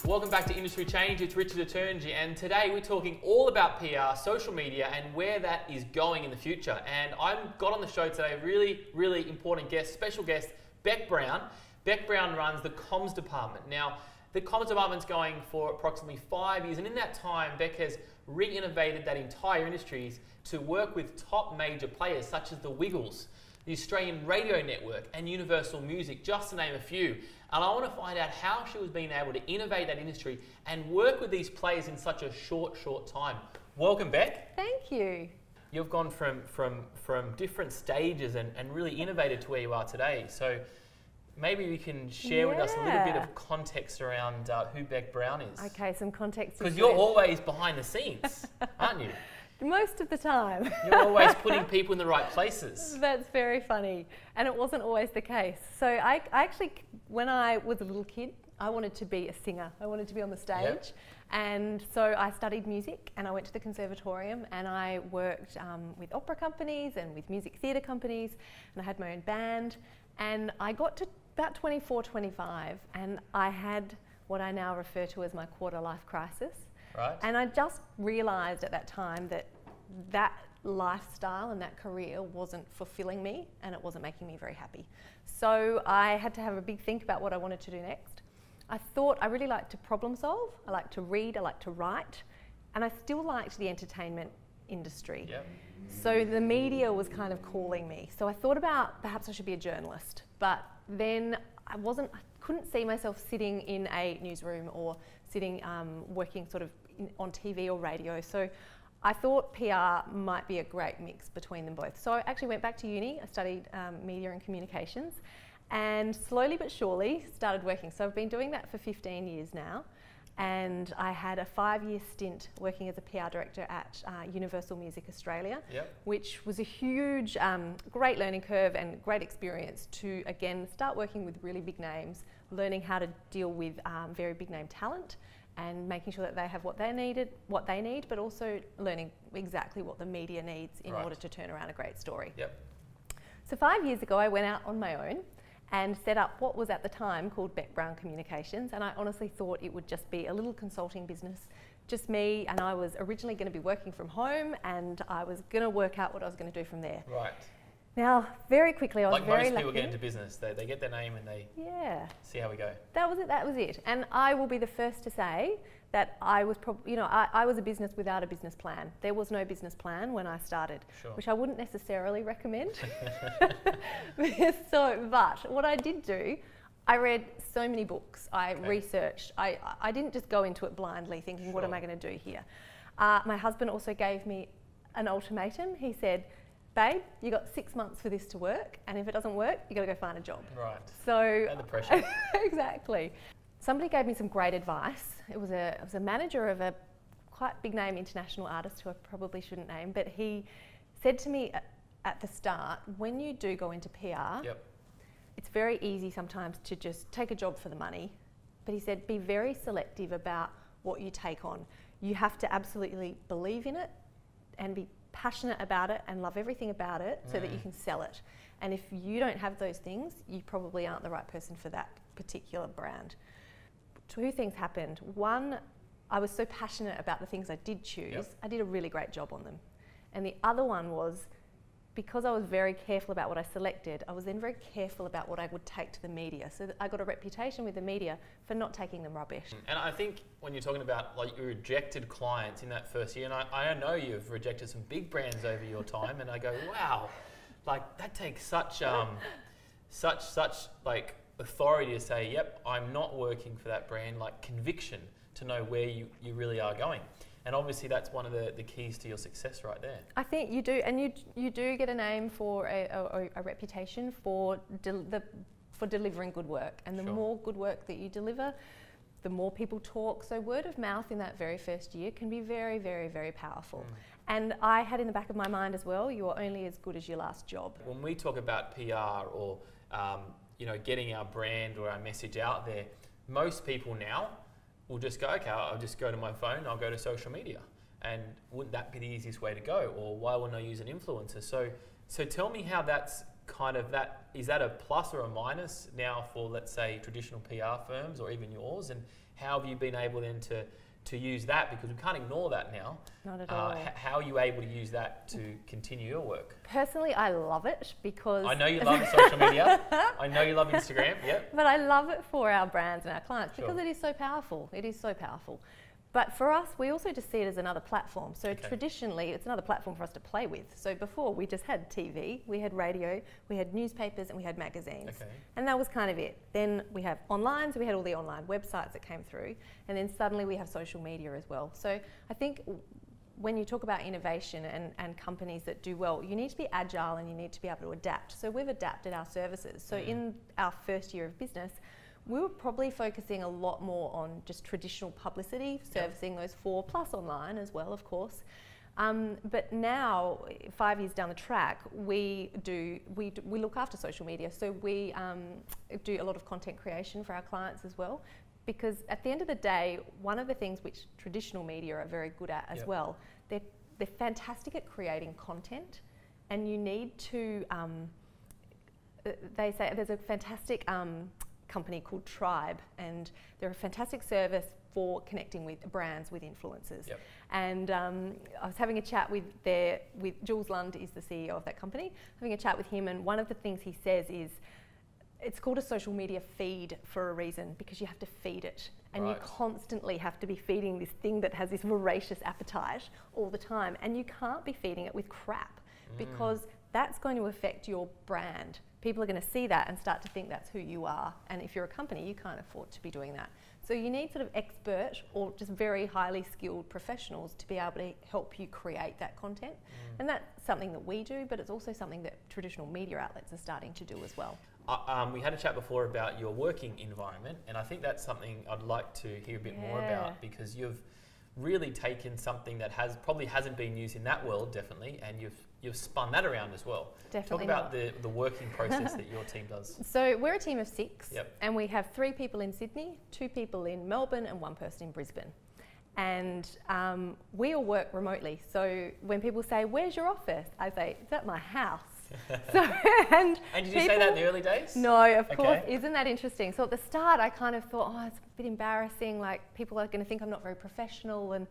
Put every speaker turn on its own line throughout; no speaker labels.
Welcome back to Industry Change. It's Richard Aturnji, and today we're talking all about PR, social media, and where that is going in the future. And I've got on the show today a really important guest, special guest, Beck Brown. Beck Brown runs the comms department. Now, the comms department's going for approximately 5 years, and in that time, Beck has re-innovated that entire industry to work with top major players such as the Wiggles, the Australian Radio Network, and Universal Music, just to name a few. And I want to find out how she was being able to innovate that industry and work with these players in such a short time. Welcome, Beck.
Thank you.
You've gone from different stages and really innovated to where you are today. So maybe you can share with us a little bit of context around who Beck Brown is.
Okay, some context.
Because you're always behind the scenes, aren't you?
Most of the time.
You're always putting people in the right places.
That's very funny. And it wasn't always the case. So I actually, when I was a little kid, I wanted to be a singer. I wanted to be on the stage.
Yep.
And so I studied music and I went to the conservatorium and I worked with opera companies and with music theatre companies, and I had my own band. And I got to about 24, 25 and I had what I now refer to as my quarter life crisis.
Right.
And I just realised at that time that that lifestyle and that career wasn't fulfilling me and it wasn't making me very happy. So I had to have a big think about what I wanted to do next. I thought I really liked to problem solve, I liked to read, I liked to write, and I still liked the entertainment industry.
Yep.
So the media was kind of calling me. So I thought about perhaps I should be a journalist, but then I couldn't see myself sitting in a newsroom or sitting working sort of on TV or radio. So I thought PR might be a great mix between them both. So I actually went back to uni. I studied media and communications and slowly but surely started working. So I've been doing that for 15 years now. And I had a 5-year stint working as a PR director at Universal Music Australia, which was a huge, great learning curve and great experience to, again, start working with really big names, learning how to deal with very big name talent and making sure that they have what they need, but also learning exactly what the media needs in order to turn around a great story.
Yep.
So 5 years ago, I went out on my own and set up what was at the time called Beck Brown Communications, and I honestly thought it would just be a little consulting business, just me, and I was originally going to be working from home and I was going to work out what I was going to do from there.
Right.
Now, very quickly, I was very lucky.
Like most people get into business, they get their name and they see how we go.
That was it. And I will be the first to say that I was I was a business without a business plan. There was no business plan when I started, which I wouldn't necessarily recommend. But what I did do, I read so many books. I researched. I didn't just go into it blindly thinking, what am I going to do here? My husband also gave me an ultimatum. He said, babe, you got 6 months for this to work, and if it doesn't work, you got to go find a job.
Right.
So
and the pressure.
Exactly. Somebody gave me some great advice. It was a manager of a quite big name international artist who I probably shouldn't name, but he said to me at the start, when you do go into PR, it's very easy sometimes to just take a job for the money. But he said, be very selective about what you take on. You have to absolutely believe in it and be passionate about it and love everything about it so that you can sell it. And if you don't have those things, you probably aren't the right person for that particular brand. 2 things happened. One, I was so passionate about the things I did choose, I did a really great job on them. And the other one was, because I was very careful about what I selected, I was then very careful about what I would take to the media. So that I got a reputation with the media for not taking them rubbish.
And I think when you're talking about like you rejected clients in that first year, and I know you've rejected some big brands over your time, and I go, wow, like that takes such like authority to say, yep, I'm not working for that brand, like conviction to know where you really are going. And obviously that's one of the keys to your success right there.
I think you do, and you do get a name for a reputation for delivering good work. And the more good work that you deliver, the more people talk. So word of mouth in that very first year can be very, very, very powerful. And I had in the back of my mind as well, you are only as good as your last job.
When we talk about PR or getting our brand or our message out there, most people now will just go, okay, I'll just go to my phone, I'll go to social media. And wouldn't that be the easiest way to go? Or why wouldn't I use an influencer? So tell me how that's kind of that, is that a plus or a minus now for, let's say, traditional PR firms or even yours? And how have you been able then to use that? Because we can't ignore that now.
Not at all.
How are you able to use that to continue your work?
Personally, I love it because...
I know you love social media. I know you love Instagram, yep.
But I love it for our brands and our clients
Sure.
because it is so powerful. It is so powerful. But for us, we also just see it as another platform. So traditionally, it's another platform for us to play with. So before, we just had TV, we had radio, we had newspapers, and we had magazines.
Okay.
And that was kind of it. Then we have online, so we had all the online websites that came through. And then suddenly we have social media as well. So I think when you talk about innovation and companies that do well, you need to be agile and you need to be able to adapt. So we've adapted our services. So in our first year of business, we were probably focusing a lot more on just traditional publicity, servicing those 4 plus online as well, of course. But now, 5 years down the track, we look after social media. So we do a lot of content creation for our clients as well. Because at the end of the day, one of the things which traditional media are very good at as well, they're fantastic at creating content, and you need to. They say there's a fantastic company called Tribe, and they're a fantastic service for connecting with brands with influencers. Yep. And I was having a chat with Jules Lund, is the CEO of that company, having a chat with him, and one of the things he says is, it's called a social media feed for a reason, because you have to feed it. And you constantly have to be feeding this thing that has this voracious appetite all the time. And you can't be feeding it with crap, because that's going to affect your brand. People are going to see that and start to think that's who you are. And if you're a company, you can't afford to be doing that. So you need sort of expert or just very highly skilled professionals to be able to help you create that content. And that's something that we do, but it's also something that traditional media outlets are starting to do as well.
We had a chat before about your working environment, and I think that's something I'd like to hear a bit more about, because you've really taken something that probably hasn't been used in that world, definitely, and you've spun that around as well.
Definitely.
Talk about the working process that your team does.
So we're a team of 6, and we have 3 people in Sydney, 2 people in Melbourne, and 1 person in Brisbane. And we all work remotely. So when people say, "Where's your office?" I say, "It's at my house." And
did you say that in the early days?
No, of course. Isn't that interesting? So at the start, I kind of thought, it's a bit embarrassing. Like, people are going to think I'm not very professional, and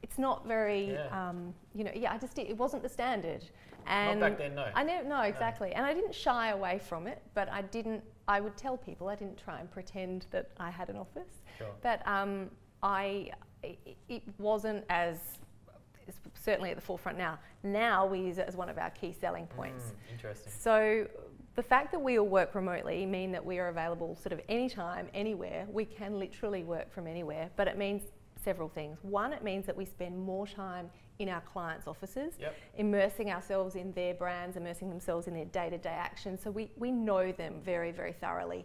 it's not very, it wasn't the standard. And
not back then, no.
No, exactly. And I didn't shy away from it, but I would tell people, I didn't try and pretend that I had an office.
Sure.
But it wasn't as, it's certainly at the forefront now. Now we use it as one of our key selling points.
Interesting.
So the fact that we all work remotely mean that we are available sort of anytime, anywhere. We can literally work from anywhere, but it means several things. One, it means that we spend more time in our clients' offices, immersing ourselves in their brands, immersing themselves in their day-to-day actions. So we know them very, very thoroughly.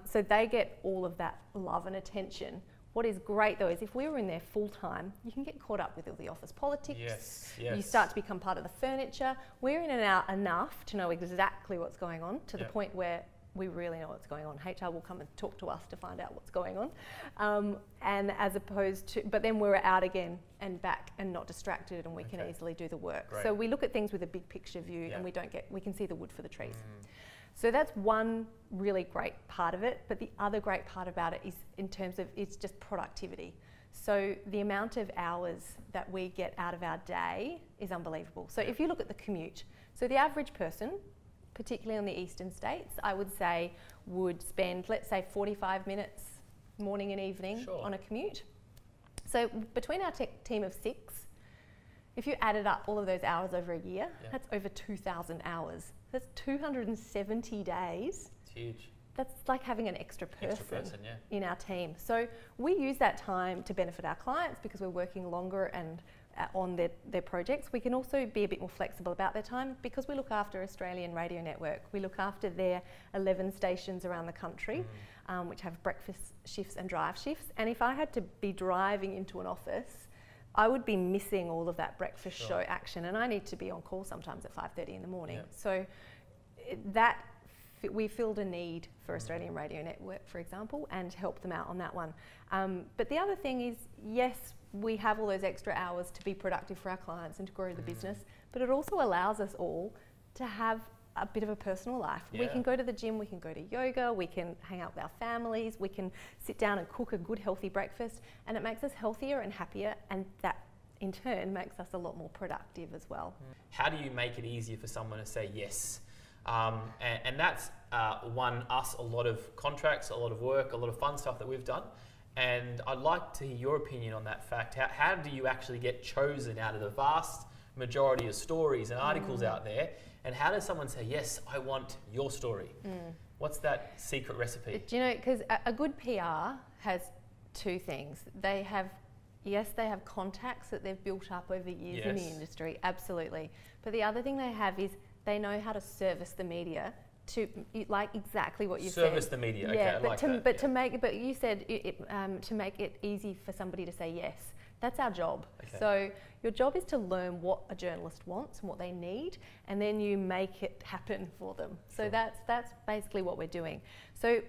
So they get all of that love and attention. What is great though is if we were in there full time, you can get caught up with all the office politics.
Yes.
You start to become part of the furniture. We're in and out enough to know exactly what's going on, to the point where we really know what's going on. HR will come and talk to us to find out what's going on. And as opposed to, but then we're out again and back and not distracted, and we can easily do the work.
Great.
So we look at things with a big picture view, and we can see the wood for the trees. So that's one really great part of it. But the other great part about it is in terms of, it's just productivity. So the amount of hours that we get out of our day is unbelievable. So if you look at the commute, so the average person, particularly on the eastern states, I would say would spend, let's say, 45 minutes morning and evening on a commute. So between our team of 6, if you added up all of those hours over a year, that's over 2,000 hours. That's 270 days.
It's huge.
That's like having an extra person in our team. So we use that time to benefit our clients because we're working longer and on their projects. We can also be a bit more flexible about their time because we look after Australian Radio Network. We look after their 11 stations around the country, which have breakfast shifts and drive shifts. And if I had to be driving into an office, I would be missing all of that breakfast show action, and I need to be on call sometimes at 5:30 in the morning. So we filled a need for Australian Radio Network, for example, and helped them out on that one. But the other thing is, yes, we have all those extra hours to be productive for our clients and to grow the business, but it also allows us all to have a bit of a personal life.
Yeah.
We can go to the gym, we can go to yoga, we can hang out with our families, we can sit down and cook a good healthy breakfast, and it makes us healthier and happier, and that in turn makes us a lot more productive as well.
How do you make it easier for someone to say yes? And that's won us a lot of contracts, a lot of work, a lot of fun stuff that we've done. And I'd like to hear your opinion on that fact. How do you actually get chosen out of the vast majority of stories and articles out there? And how does someone say, yes, I want your story? What's that secret recipe?
Do you know, because a good PR has two things. They have contacts that they've built up over years in the industry, absolutely. But the other thing they have is they know how to service the media to, like exactly what you said.
Service the media, okay, I like that.
But you said to make it easy for somebody to say yes. That's our job.
Okay.
So your job is to learn what a journalist wants and what they need, and then you make it happen for them. So
Sure.
that's basically what we're doing. So,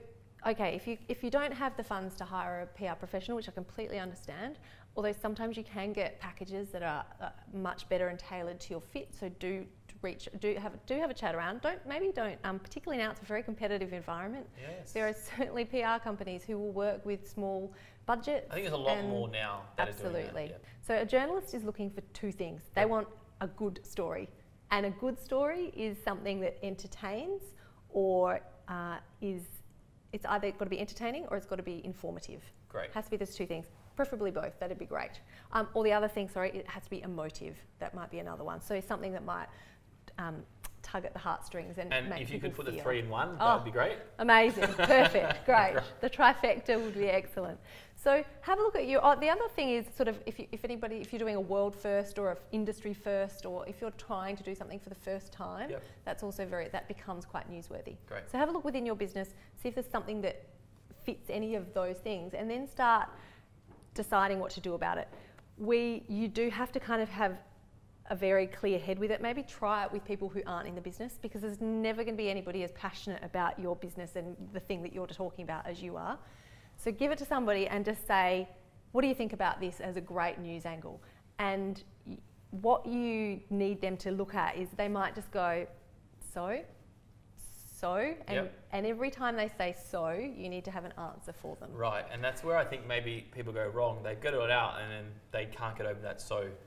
okay, if you don't have the funds to hire a PR professional, which I completely understand, although sometimes you can get packages that are much better and tailored to your fit. So do have a chat around. Don't particularly now it's a very competitive environment.
Yes.
There are certainly PR companies who will work with small budgets.
I think there's a lot more now that
Absolutely.
are doing that.
So a journalist is looking for two things. They want a good story, and a good story is something that entertains, or it's either got to be entertaining or it's got to be informative.
Great.
It has to be those two things. Preferably both, that'd be great. Or the other thing, it has to be emotive. That might be another one. So something that might tug at the heartstrings and make
if you could put
feel.
the 3 in 1, that would be great.
Amazing, perfect, great. The trifecta would be excellent. So have a look at you. The other thing is sort of if you're doing a world first or an industry first, or if you're trying to do something for the first time, that's also that becomes quite newsworthy.
Great.
So have a look within your business, see if there's something that fits any of those things, and then start deciding what to do about it. You do have to kind of have a very clear head with it. Maybe try it with people who aren't in the business, because there's never going to be anybody as passionate about your business and the thing that you're talking about as you are. So give it to somebody and just say, what do you think about this as a great news angle? And what you need them to look at is they might just go, and every time they say so, you need to have an answer for them.
Right, and that's where I think maybe people go wrong. They get it out and then they can't get over that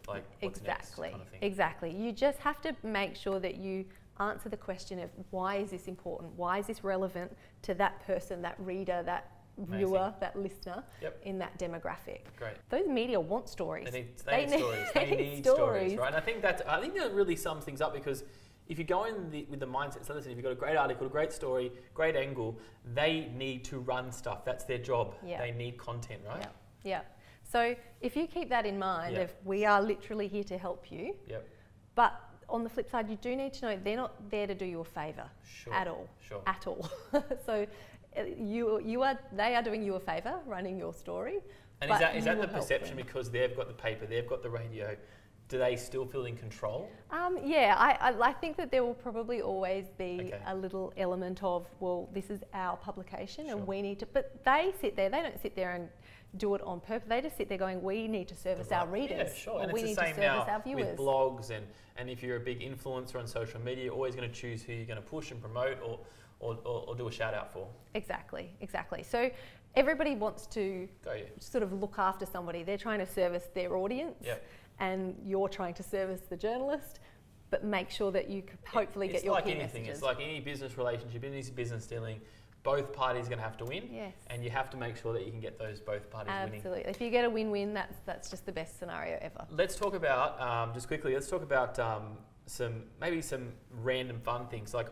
like what's next kind of thing.
Exactly. You just have to make sure that you answer the question of why is this important? Why is this relevant to that person, that reader, that viewer, that listener in that demographic?
Great.
Those media want stories.
They need stories. They need stories, right? And I think that really sums things up, because if you go in with the mindset, so listen, if you've got a great article, a great story, great angle, they need to run stuff. That's their job. They need content, right?
Yeah. So if you keep that in mind, if we are literally here to help you, but on the flip side, you do need to know they're not there to do you a favour at all. At all. So they are doing you a favour running your story.
And is that the perception, because they've got the paper, they've got the radio? Do they still feel in control?
I think that there will probably always be a little element of, well, this is our publication and we need to, but they don't sit there and do it on purpose. They just sit there going, we need to service our readers.
Yeah, sure. And
we
it's
need
the same
to service
now
our viewers.
with blogs, and if you're a big influencer on social media, you're always going to choose who you're going to push and promote or do a shout out for. Exactly.
So everybody wants to sort of look after somebody. They're trying to service their audience. And you're trying to service the journalist, but make sure that you hopefully get your key messages.
It's like any business relationship, any business dealing, both parties are going to have to win. Yes. And you have to make sure that you can get both parties winning.
Absolutely. If you get a win-win, that's just the best scenario ever.
Let's talk about, just quickly, some random fun things. Like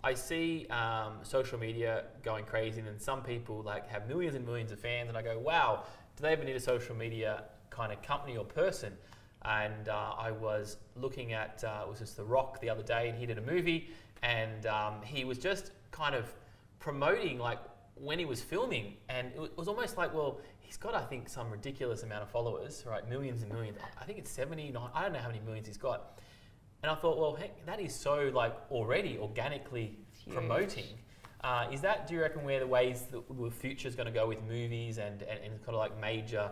I see social media going crazy, and then some people have millions and millions of fans, and I go, wow, do they even need a social media kind of company or person? And I was looking at it was just The Rock the other day, and he did a movie, and he was just kind of promoting when he was filming, and it was almost like, well, he's got, I think, some ridiculous amount of followers, right? Millions and millions. I think it's 79. I don't know how many millions he's got. And I thought, well, heck, that is so already organically promoting. Do you reckon, where the ways the future is going to go with movies and kind of major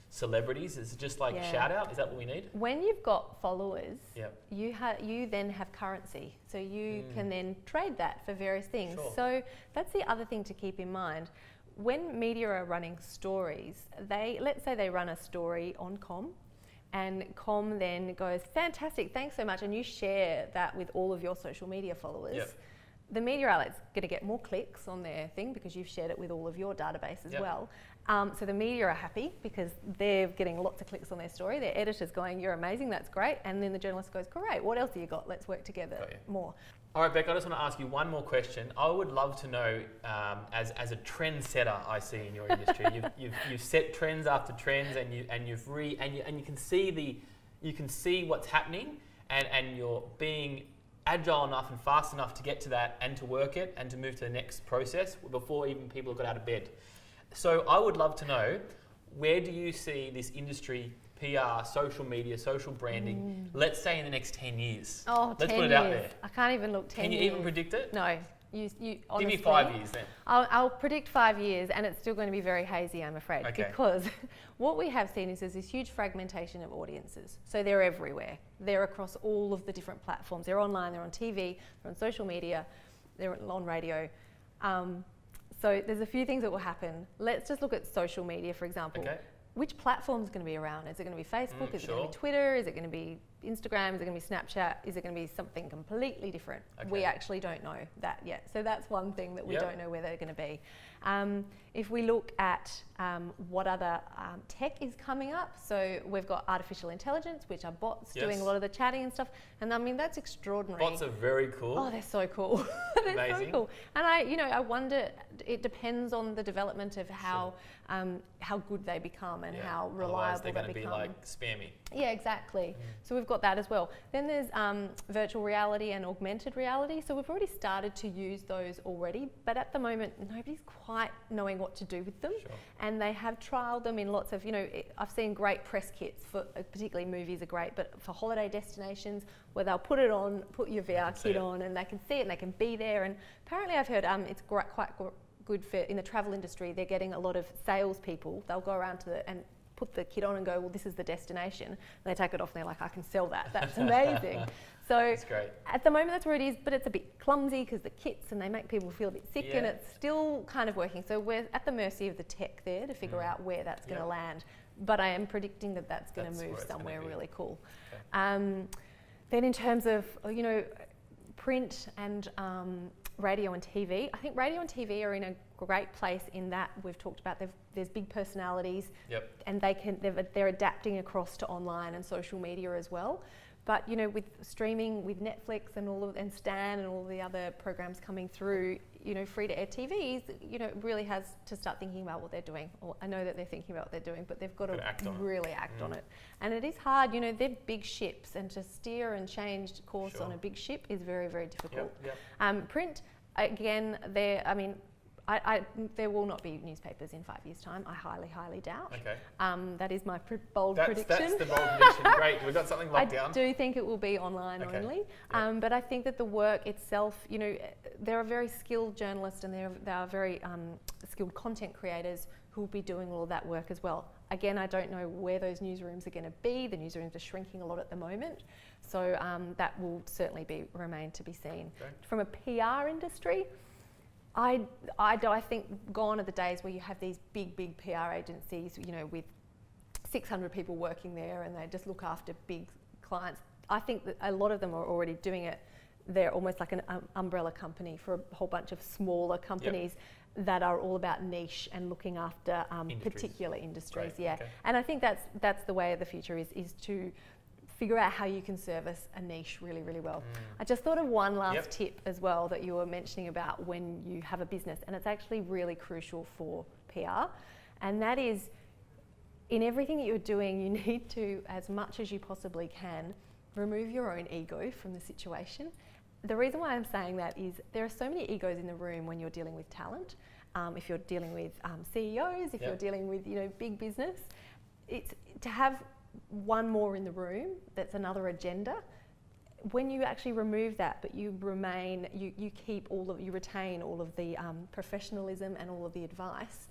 celebrities? Is it just like a shout out? Is that what we need?
When you've got followers,
Yep.
you then have currency. So you can then trade that for various things.
Sure.
So that's the other thing to keep in mind. When media are running stories, let's say they run a story on Com, and Com then goes, fantastic, thanks so much, and you share that with all of your social media followers.
Yep.
The media outlet's going to get more clicks on their thing because you've shared it with all of your database as
Yep.
well. So the media are happy because they're getting lots of clicks on their story. Their editor's going, you're amazing, that's great. And then the journalist goes, great, what else have you got? Let's work together more.
All right, Beck, I just want to ask you one more question. I would love to know, as a trendsetter, I see in your industry, you've set trends after trends, and you can see what's happening, and you're being agile enough and fast enough to get to that and to work it and to move to the next process before even people got out of bed. So I would love to know, where do you see this industry, PR, social media, social branding, let's say in the next 10 years?
Oh,
let's
10
put it
years.
out there.
I can't even look 10 years.
Can you even predict it?
No. You honestly,
give me 5 years then.
I'll predict 5 years, and it's still going to be very hazy, I'm afraid, because what we have seen is there's this huge fragmentation of audiences. So they're everywhere. They're across all of the different platforms. They're online, they're on TV, they're on social media, they're on radio. So there's a few things that will happen. Let's just look at social media, for example.
Okay.
Which platform is going to be around? Is it going to be Facebook? Is it going to
Sure.
be Twitter? Is it going to be Instagram? Is it going to be Snapchat? Is it going to be something completely different?
Okay.
We actually don't know that yet. So that's one thing that we
Yep.
don't know where they're going to be. If we look at what other tech is coming up, so we've got artificial intelligence, which are bots
Yes.
doing a lot of the chatting and stuff. And I mean, that's extraordinary.
Bots are very cool.
Oh, they're so cool. They're
Amazing.
so cool. And I wonder, it depends on the development of how good they become and how
Otherwise
reliable
they're
they
going to be
become.
like spammy.
Yeah, exactly. So we've got that as well. Then there's virtual reality and augmented reality. So we've already started to use those already, but at the moment, nobody's quite knowing what to do with them.
Sure.
And they have trialled them in lots of, I've seen great press kits for, particularly movies are great, but for holiday destinations where they'll put it on, put your VR kit on, and they can see it and they can be there. And apparently I've heard it's quite good for, in the travel industry, they're getting a lot of salespeople. They'll go around and put the kit on and go, well, this is the destination. And they take it off and they're like, I can sell that. That's amazing. So
That's great.
at the moment, that's where it is, but it's a bit clumsy because the kits, and they make people feel a bit sick, and it's still kind of working. So we're at the mercy of the tech there to figure out where that's going to land. But I am predicting that that's going to move somewhere really cool. Okay. Then in terms of, print and radio and TV, I think radio and TV are in a great place in that we've talked about there's big personalities, and they're adapting across to online and social media as well. But with streaming, with Netflix and Stan and all the other programs coming through, free to air TVs, really has to start thinking about what they're doing. Or I know that they're thinking about what they're doing, but they've got to really act on it. And it is hard. They're big ships, and to steer and change course on a big ship is very, very difficult. Print, again, there will not be newspapers in 5 years' time. I highly, highly doubt.
Okay.
That is my bold prediction.
That's the bold prediction. Great. We've got something locked down.
I do think it will be online only. But I think that the work itself, there are very skilled journalists, and there are very skilled content creators who will be doing all of that work as well. Again, I don't know where those newsrooms are going to be. The newsrooms are shrinking a lot at the moment. So that will certainly remain to be seen. Okay. From a PR industry, I think gone are the days where you have these big PR agencies, with 600 people working there, and they just look after big clients. I think that a lot of them are already doing it. They're almost like an umbrella company for a whole bunch of smaller companies that are all about niche and looking after particular industries. Great. Okay. And I think that's the way of the future is to figure out how you can service a niche really, really well. I just thought of one last tip as well that you were mentioning about when you have a business, and it's actually really crucial for PR, and that is, in everything that you're doing, you need to, as much as you possibly can, remove your own ego from the situation. The reason why I'm saying that is there are so many egos in the room when you're dealing with talent. If you're dealing with CEOs, if you're dealing with big business, it's to have one more in the room that's another agenda. When you actually remove that, but you retain all of the professionalism and all of the advice,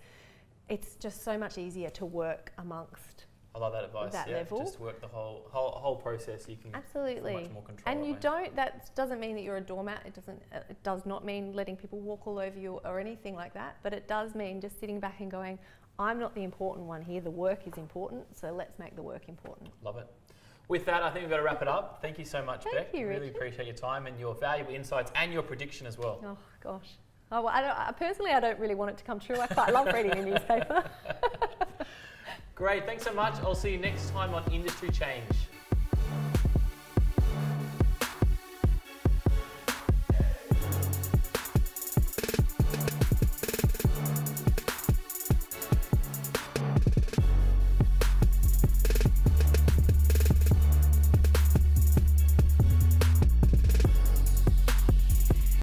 it's just so much easier to work amongst
I love that advice.
that level.
Just work the whole process. You can
absolutely
feel much more control.
And you don't. That doesn't mean that you're a doormat. It does not mean letting people walk all over you or anything like that. But it does mean just sitting back and going, I'm not the important one here. The work is important. So let's make the work important.
Love it. With that, I think we've got to wrap it up. Thank you so much, Beck.
Thank you,
Really appreciate your time and your valuable insights and your prediction as well.
Oh gosh. Oh, well, I don't really want it to come true. I quite love reading a newspaper.
Great, thanks so much. I'll see you next time on Industry Change.